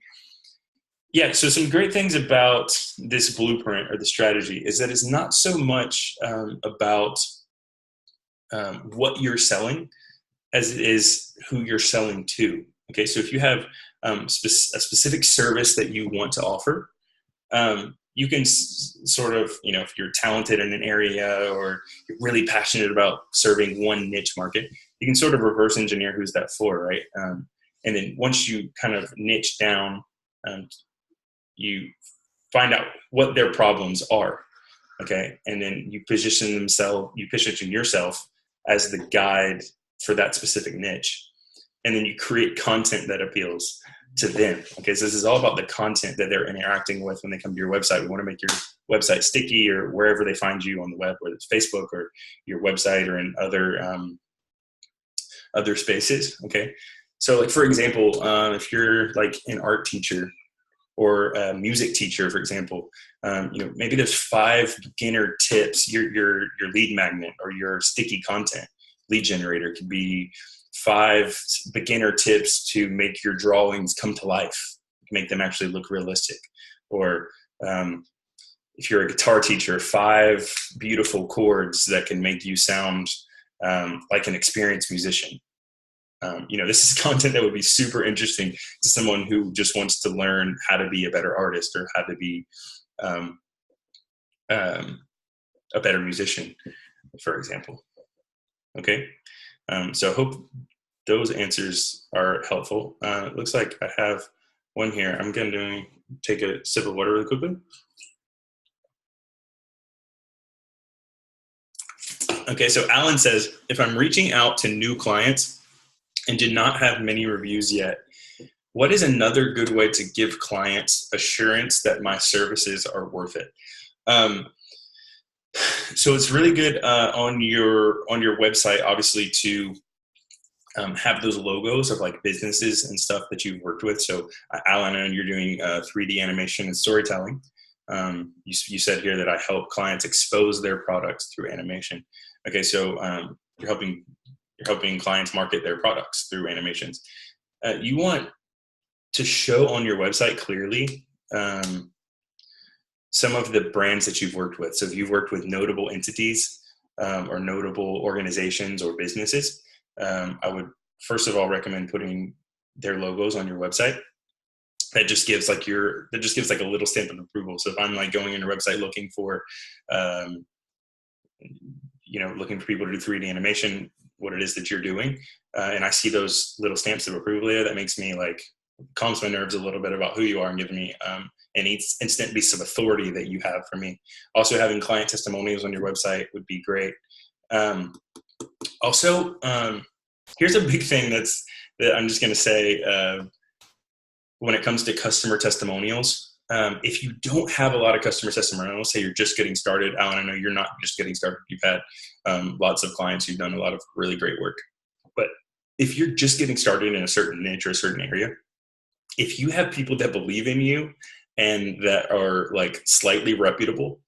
Yeah, so some great things about this blueprint or the strategy is that it's not so much about what you're selling as it is who you're selling to. Okay, so if you have a specific service that you want to offer, you can sort of, if you're talented in an area or you're really passionate about serving one niche market, you can sort of reverse engineer who's that for, right? And then once you kind of niche down, you find out what their problems are, okay? And then you position yourself as the guide for that specific niche. And then you create content that appeals to them. Okay, so this is all about the content that they're interacting with when they come to your website. We want to make your website sticky, or wherever they find you on the web, whether it's Facebook or your website or in other spaces. Okay, so like for example, if you're like an art teacher or a music teacher, for example, maybe there's 5 beginner tips. Your lead magnet or your sticky content lead generator could be 5 beginner tips to make your drawings come to life, make them actually look realistic. Or if you're a guitar teacher, 5 beautiful chords that can make you sound like an experienced musician. This is content that would be super interesting to someone who just wants to learn how to be a better artist or how to be a better musician, for example. Okay. So I hope those answers are helpful. It looks like I have one here. I'm going to take a sip of water really quickly. Okay, so Alan says, if I'm reaching out to new clients and did not have many reviews yet, what is another good way to give clients assurance that my services are worth it? So it's really good on your website, obviously, to have those logos of like businesses and stuff that you've worked with. So Alan, I know you're doing 3D animation and storytelling. You said here that I help clients expose their products through animation. Okay, so you're helping clients market their products through animations. You want to show on your website clearly some of the brands that you've worked with. So if you've worked with notable entities or notable organizations or businesses, I would first of all recommend putting their logos on your website. That just gives like a little stamp of approval. So if I'm like going on your website looking for looking for people to do 3D animation, what it is that you're doing, and I see those little stamps of approval there, that makes me like calms my nerves a little bit about who you are and giving me an instant piece of authority that you have for me. Also, having client testimonials on your website would be great. Also, here's a big thing that I'm just going to say when it comes to customer testimonials. If you don't have a lot of customer testimonials, say you're just getting started, Alan, I know you're not just getting started. You've had lots of clients who've done a lot of really great work. But if you're just getting started in a certain niche or a certain area, if you have people that believe in you and that are like slightly reputable,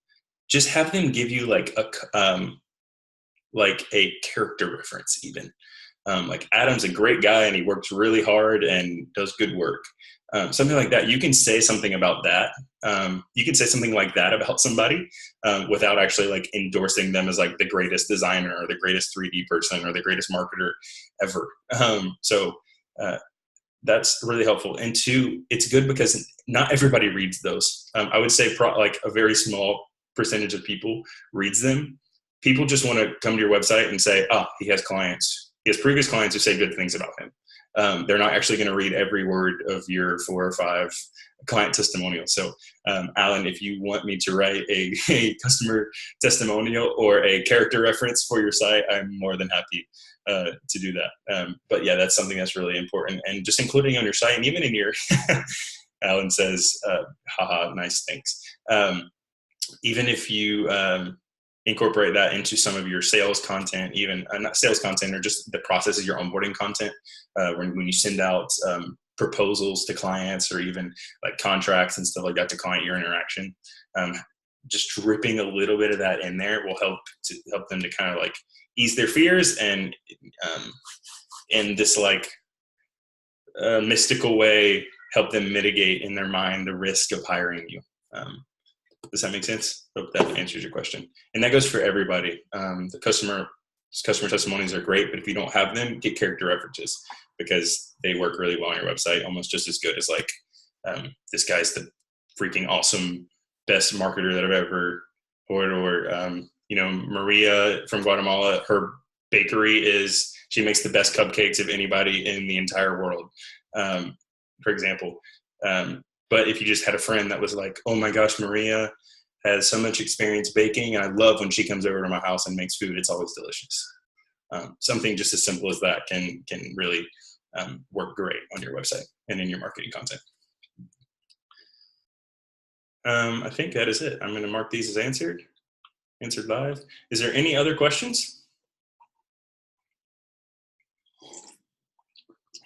just have them give you like a character reference even. Like Adam's a great guy and he works really hard and does good work. Something like that. You can say something about that. You can say something like that about somebody without actually like endorsing them as like the greatest designer or the greatest 3D person or the greatest marketer ever. That's really helpful. And two, it's good because not everybody reads those. I would say like a very small percentage of people reads them. People just want to come to your website and say, oh, he has clients. He has previous clients who say good things about him. They're not actually going to read every word of your 4 or 5 client testimonials. So, Alan, if you want me to write a customer testimonial or a character reference for your site, I'm more than happy to do that. But yeah, that's something that's really important. And just including on your site and even in your, Alan says, haha, nice, thanks. Even if you incorporate that into some of your sales content, even not sales content, or just the process of your onboarding content, when you send out proposals to clients or even like contracts and stuff like that to client your interaction, just dripping a little bit of that in there will help them to kind of like ease their fears and in this like mystical way help them mitigate in their mind the risk of hiring you. Does that make sense? Hope that answers your question. And that goes for everybody. The customer testimonies are great, but if you don't have them, get character references because they work really well on your website, almost just as good as like, this guy's the freaking awesome best marketer that I've ever heard, or Maria from Guatemala, her bakery she makes the best cupcakes of anybody in the entire world, for example. But if you just had a friend that was like, oh my gosh, Maria has so much experience baking, and I love when she comes over to my house and makes food. It's always delicious. Something just as simple as that can really work great on your website and in your marketing content. I think that is it. I'm going to mark these as answered live. Is there any other questions?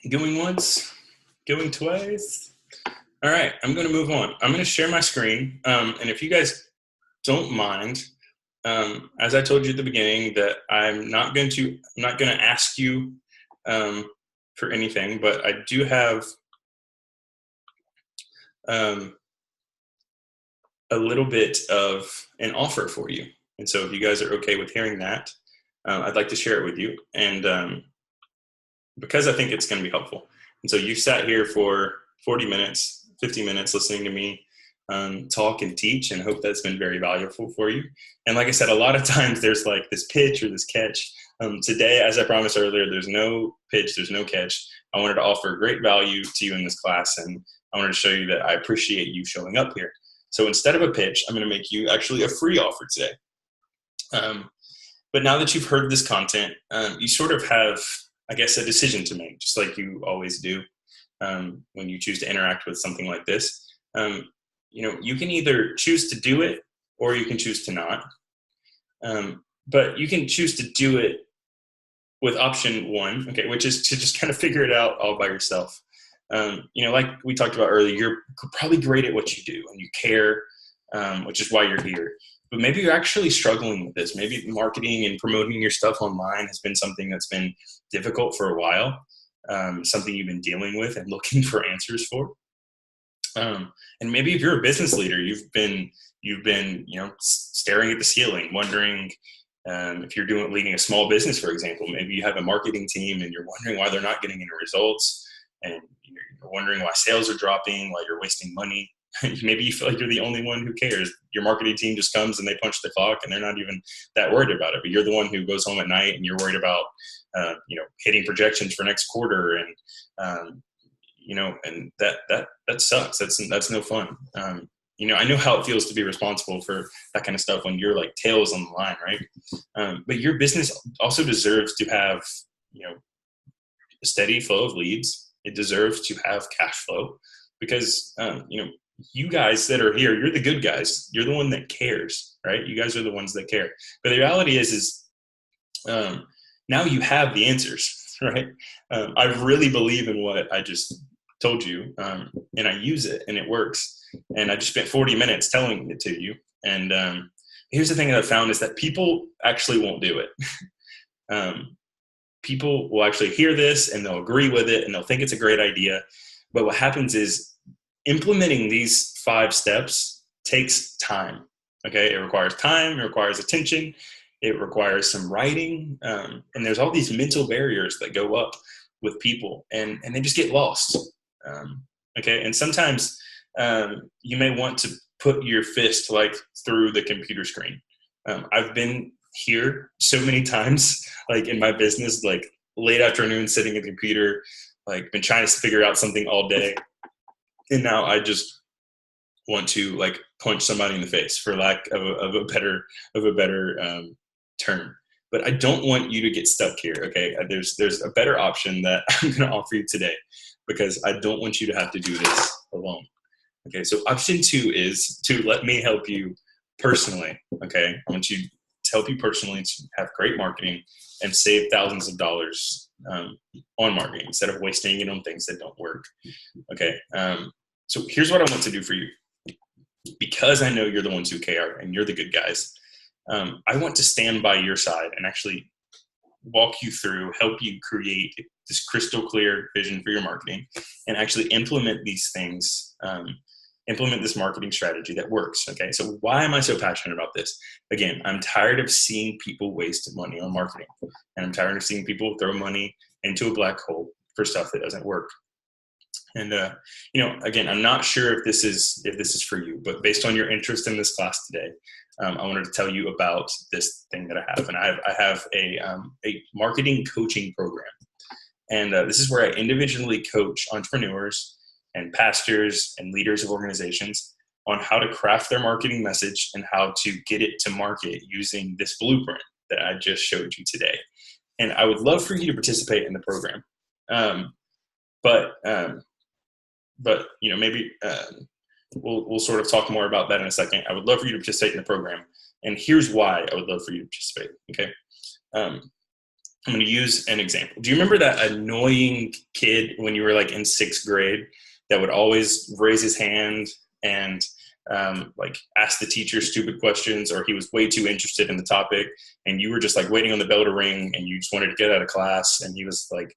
Going once, going twice. All right, I'm going to move on. I'm going to share my screen. And if you guys don't mind, as I told you at the beginning, that I'm not going to ask you for anything, but I do have a little bit of an offer for you. And so if you guys are okay with hearing that, I'd like to share it with you. And because I think it's going to be helpful. And so you sat here for 40 minutes, 50 minutes listening to me talk and teach, and hope that's been very valuable for you. And like I said, a lot of times there's like this pitch or this catch. Today, as I promised earlier, there's no pitch, there's no catch. I wanted to offer great value to you in this class, and I wanted to show you that I appreciate you showing up here. So instead of a pitch, I'm going to make you actually a free offer today. But now that you've heard this content, you sort of have, I guess, a decision to make, just like you always do when you choose to interact with something like this. You can either choose to do it or you can choose to not. But you can choose to do it with option 1, okay, which is to just kind of figure it out all by yourself. Like we talked about earlier, you're probably great at what you do and you care. which is why you're here. But maybe you're actually struggling with this. Maybe marketing and promoting your stuff online has been something that's been difficult for a while, something you've been dealing with and looking for answers for. And maybe if you're a business leader, you've been staring at the ceiling, wondering if you're leading a small business, for example. Maybe you have a marketing team and you're wondering why they're not getting any results, and you're wondering why sales are dropping, why you're wasting money. Maybe you feel like you're the only one who cares. Your marketing team just comes and they punch the clock and they're not even that worried about it. But you're the one who goes home at night and you're worried about, hitting projections for next quarter. And, and that sucks. That's no fun. I know how it feels to be responsible for that kind of stuff when you're like tails on the line, right? But your business also deserves to have, a steady flow of leads. It deserves to have cash flow because, you guys that are here, you're the good guys. You're the one that cares, right? You guys are the ones that care. But the reality is now you have the answers, right? I really believe in what I just told you, and I use it and it works. And I just spent 40 minutes telling it to you. And here's the thing that I found is that people actually won't do it. People will actually hear this and they'll agree with it and they'll think it's a great idea. But what happens is implementing these 5 steps takes time. Okay. It requires time. It requires attention. It requires some writing. And there's all these mental barriers that go up with people and they just get lost. Okay. And sometimes you may want to put your fist like through the computer screen. I've been here so many times, like in my business, like late afternoon, sitting at the computer, like been trying to figure out something all day. And now I just want to like punch somebody in the face, for lack of a better term. But I don't want you to get stuck here. Okay. There's a better option that I'm going to offer you today, because I don't want you to have to do this alone. Okay. So option 2 is to let me help you personally. Okay. I want you to help you personally to have great marketing and save thousands of dollars on marketing instead of wasting it on things that don't work. Okay. So here's what I want to do for you. Because I know you're the ones who care and you're the good guys, I want to stand by your side and actually walk you through, help you create this crystal clear vision for your marketing and actually implement these things, implement this marketing strategy that works. Okay. So why am I so passionate about this? Again, I'm tired of seeing people waste money on marketing, and I'm tired of seeing people throw money into a black hole for stuff that doesn't work. And, again, I'm not sure if this is for you, but based on your interest in this class today, I wanted to tell you about this thing that I have. And I have a marketing coaching program. And this is where I individually coach entrepreneurs and pastors and leaders of organizations on how to craft their marketing message and how to get it to market using this blueprint that I just showed you today. And I would love for you to participate in the program. But maybe we'll sort of talk more about that in a second. I would love for you to participate in the program. And here's why I would love for you to participate. Okay. I'm going to use an example. Do you remember that annoying kid when you were like in 6th grade that would always raise his hand and ask the teacher stupid questions, or he was way too interested in the topic and you were just like waiting on the bell to ring and you just wanted to get out of class, and he was like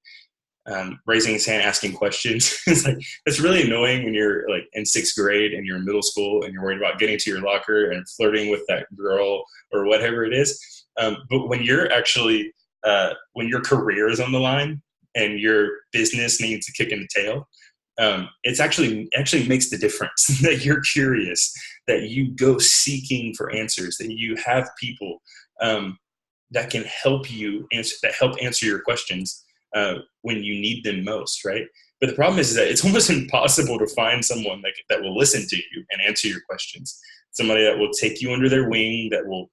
raising his hand, asking questions? It's really annoying when you're like in 6th grade and you're in middle school and you're worried about getting to your locker and flirting with that girl or whatever it is. But when you're actually, when your career is on the line and your business needs a kick in the tail, it's actually makes the difference that you're curious, that you go seeking for answers, that you have people that can help you answer your questions when you need them most, right? But the problem is that it's almost impossible to find someone that will listen to you and answer your questions. Somebody that will take you under their wing, that will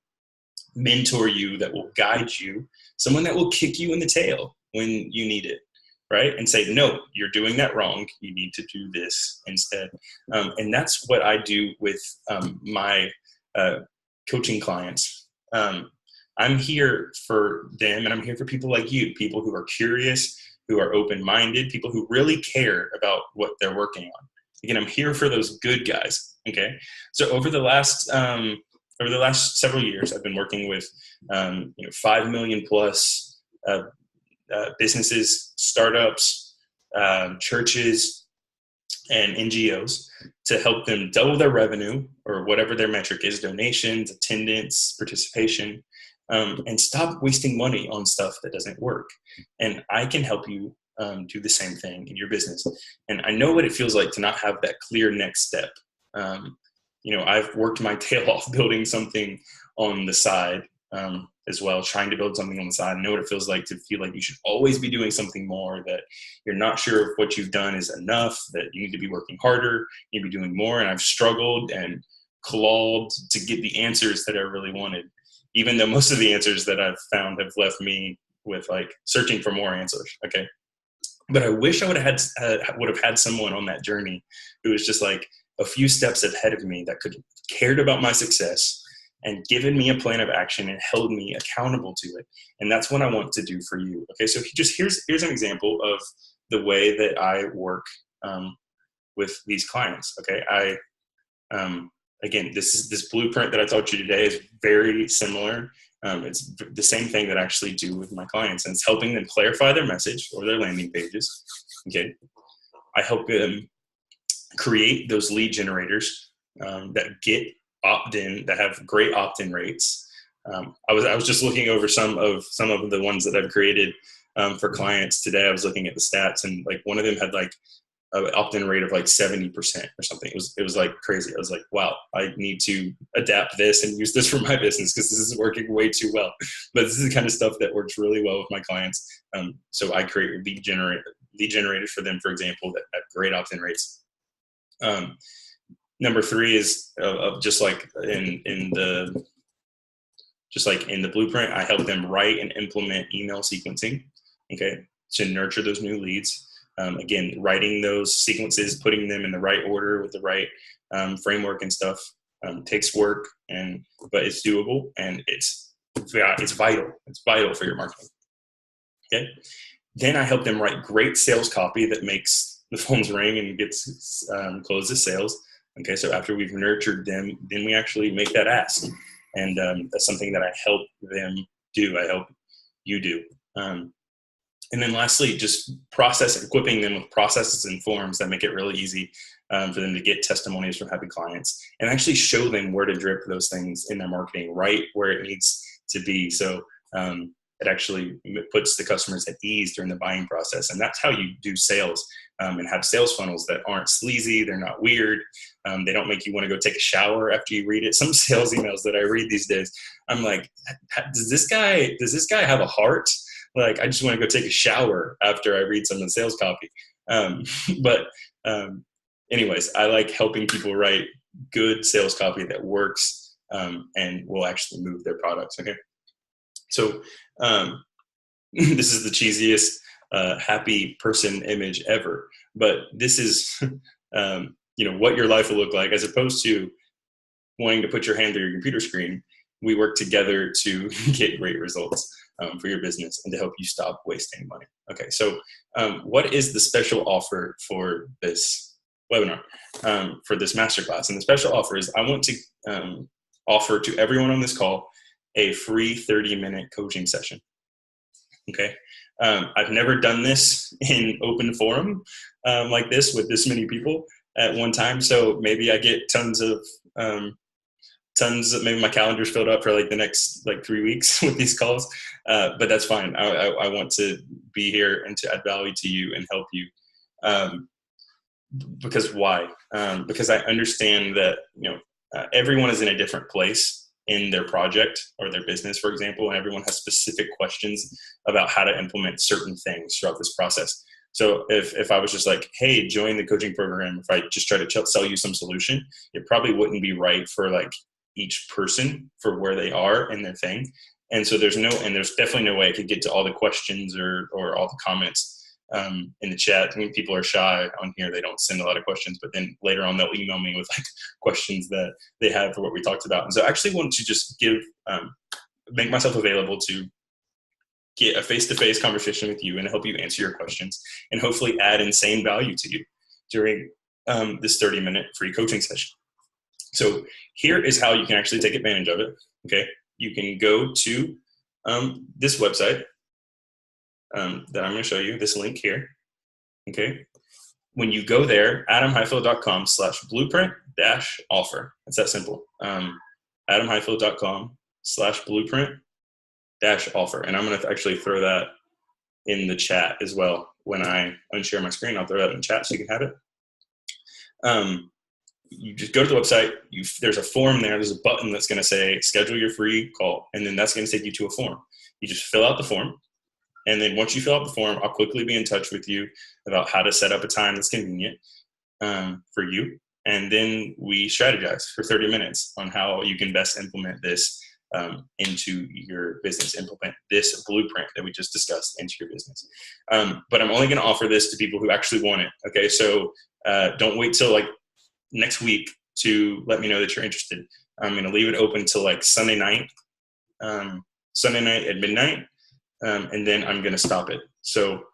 mentor you, that will guide you, someone that will kick you in the tail when you need it, right? And say, no, you're doing that wrong. You need to do this instead. And that's what I do with my coaching clients. I'm here for them, and I'm here for people like you, people who are curious, who are open-minded, people who really care about what they're working on. Again, I'm here for those good guys. Okay. So over the last several years, I've been working with 5 million plus businesses, startups, churches, and NGOs to help them double their revenue or whatever their metric is, donations, attendance, participation, and stop wasting money on stuff that doesn't work. And I can help you do the same thing in your business. And I know what it feels like to not have that clear next step. I've worked my tail off building something on the side as well, trying to build something on the side. I know what it feels like to feel like you should always be doing something more, that you're not sure if what you've done is enough, that you need to be working harder, you need to be doing more. And I've struggled and clawed to get the answers that I really wanted, even though most of the answers that I've found have left me with like searching for more answers. Okay. But I wish I would have had someone on that journey who was just like a few steps ahead of me, that could cared about my success and given me a plan of action and held me accountable to it. And that's what I want to do for you. Okay, so here's an example of the way that I work with these clients. Okay, again, this blueprint that I taught you today is very similar. It's the same thing that I actually do with my clients, and it's helping them clarify their message or their landing pages. Okay, I help them create those lead generators that get opt-in, that have great opt-in rates. I was just looking over some of the ones that I've created for clients today. I was looking at the stats, and like one of them had like an opt-in rate of like 70% or something. It was like crazy. I was like, wow, I need to adapt this and use this for my business because this is working way too well. But this is the kind of stuff that works really well with my clients. So I create lead generators for them, for example, that have great opt-in rates. Number 3 is just like in the blueprint, I help them write and implement email sequencing, okay, to nurture those new leads. Again, writing those sequences, putting them in the right order with the right framework and stuff takes work, but it's doable, and it's vital. It's vital for your marketing. Okay. Then I help them write great sales copy that makes the phones ring and gets closes sales. Okay, so after we've nurtured them, then we actually make that ask, and that's something that I help them do. I help you do. And then lastly, just equipping them with processes and forms that make it really easy for them to get testimonials from happy clients, and actually show them where to drip those things in their marketing, right where it needs to be. So it actually puts the customers at ease during the buying process. And that's how you do sales, and have sales funnels that aren't sleazy. They're not weird. They don't make you want to go take a shower after you read it. Some sales emails that I read these days, I'm like, does this guy have a heart? Like, I just want to go take a shower after I read some of the sales copy. Anyways, I like helping people write good sales copy that works and will actually move their products. Okay. So this is the cheesiest happy person image ever, but this is what your life will look like, as opposed to wanting to put your hand through your computer screen. We work together to get great results for your business and to help you stop wasting money. Okay, so what is the special offer for this webinar, for this masterclass? And the special offer is I want to offer to everyone on this call a free 30-minute coaching session. Okay, I've never done this in open forum like this with this many people at one time. So maybe I get tons of maybe my calendar's filled up for like the next 3 weeks with these calls, but that's fine. I want to be here and to add value to you and help you. Because why? Because I understand that everyone is in a different place in their project or their business, for example, and everyone has specific questions about how to implement certain things throughout this process. So if I was just like, hey, join the coaching program, if I just try to sell you some solution, it probably wouldn't be right for like each person for where they are in their thing. And so there's definitely no way I could get to all the questions or all the comments in the chat. I mean, people are shy on here. They don't send a lot of questions, but then later on they'll email me with like questions that they have for what we talked about. And so I actually want to just make myself available to get a face-to-face conversation with you and help you answer your questions and hopefully add insane value to you during this 30-minute free coaching session. So here is how you can actually take advantage of it. Okay, you can go to this website that I'm going to show you, this link here. Okay, when you go there, adamhighfield.com/blueprint-offer. It's that simple. adamhighfield.com/blueprint-offer. And I'm going to actually throw that in the chat as well. When I unshare my screen, I'll throw that in the chat so you can have it. You just go to the website. There's a form there. There's a button that's going to say schedule your free call. And then that's going to take you to a form. You just fill out the form. And then once you fill out the form, I'll quickly be in touch with you about how to set up a time that's convenient for you. And then we strategize for 30 minutes on how you can best implement this into your business, implement this blueprint that we just discussed into your business. But I'm only going to offer this to people who actually want it. Okay, so don't wait till like next week to let me know that you're interested. I'm going to leave it open till like Sunday night at midnight. And then I'm going to stop it. So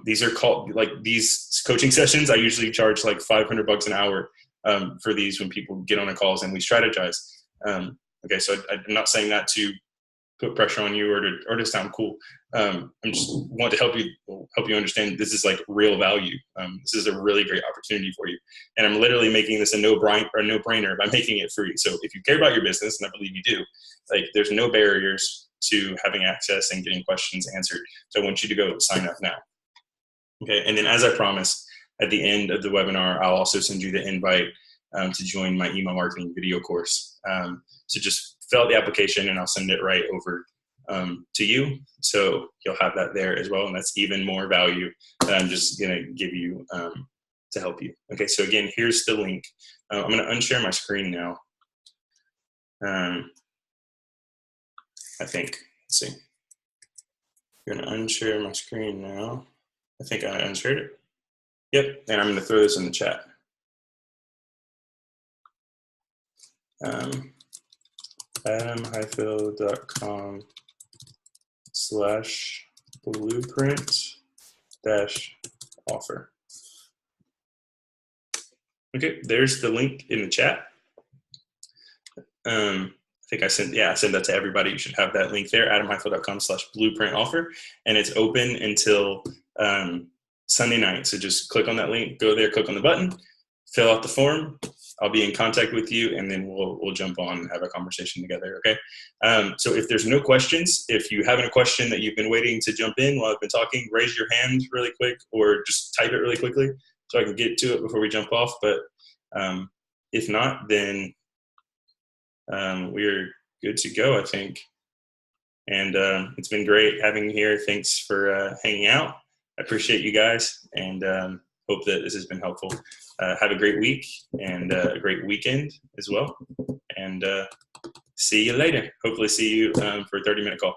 these are called, like, these coaching sessions, I usually charge like $500 an hour for these when people get on the calls and we strategize. Okay, so I'm not saying that to put pressure on you or to sound cool. I'm just want to help you understand this is like real value. This is a really great opportunity for you. And I'm literally making this a no-brainer by making it free. So if you care about your business, and I believe you do, like, there's no barriers to having access and getting questions answered. So I want you to go sign up now. Okay, and then as I promised, at the end of the webinar, I'll also send you the invite to join my email marketing video course. So just fill out the application and I'll send it right over to you. So you'll have that there as well. And that's even more value that I'm just gonna give you to help you. Okay, so again, here's the link. I'm gonna unshare my screen now. I think, let's see. I'm gonna unshare my screen now. I think I unshared it. Yep, and I'm gonna throw this in the chat. adamhighfield.com/blueprint-offer. Okay, there's the link in the chat. I think I sent that to everybody. You should have that link there, adamhighfield.com/blueprint-offer. And it's open until Sunday night. So just click on that link, go there, click on the button, fill out the form. I'll be in contact with you, and then we'll jump on and have a conversation together, okay? So if there's no questions, if you have a question that you've been waiting to jump in while I've been talking, raise your hand really quick or just type it really quickly so I can get to it before we jump off. But if not, then we're good to go, I think. And it's been great having you here. Thanks for hanging out. I appreciate you guys, and hope that this has been helpful. Have a great week and a great weekend as well. And see you later. Hopefully see you for a 30-minute call.